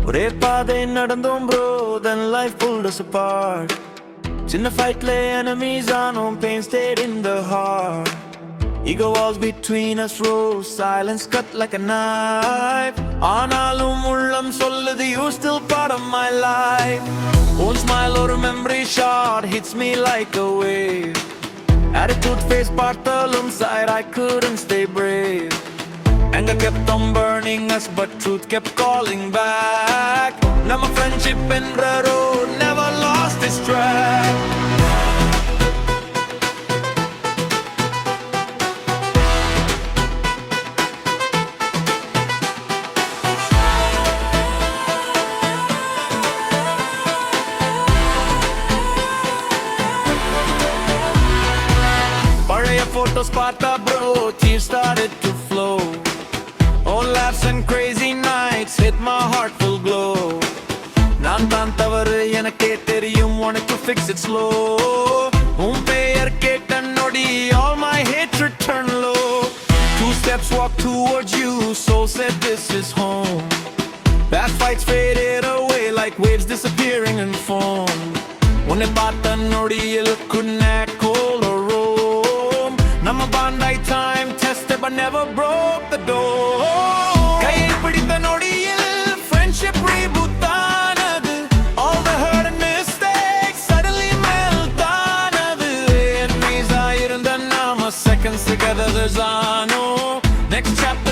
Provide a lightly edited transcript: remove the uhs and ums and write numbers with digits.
ஒரே பாதை நடந்தோம் bro, then life pulled us apart. சின்ன fightல enemies ஆனோம், pain stayed in the heart. Ego walls between us rose, silence cut like a knife. ஆனாலும் உள்ளம் சொல்லுது you still part of my life. One smile or a memory shot hits me like a wave. Attitude face பார்த்தாலும் side I couldn't stay brave. Anger kept on burning us but truth kept calling back. Now my friendship என்ற road never lost its track. பழைய photos பார்த்தா bro, tears started to flow. All laughs and crazy nights hit my heart full glow. நான் தான் தவறு எனக்கே தெரியும், wanted to fix it slow. உன் பெயர் கேட்ட நொடி all my hatred turned low. 2 steps walk towards you, soul said this is home. Bad fights faded away like waves disappearing in foam. உன்னை பார்த்த நொடியில் couldn't act cold or roam. நம்ம பாண்டாய் time tested but never broke the door. கையை பிடித்த நொடியில் friendship reboot ஆனது. All the hurt and mistakes suddenly melt ஆனது. Enemies ஆயிருந்த நாம seconds together there's no next chapter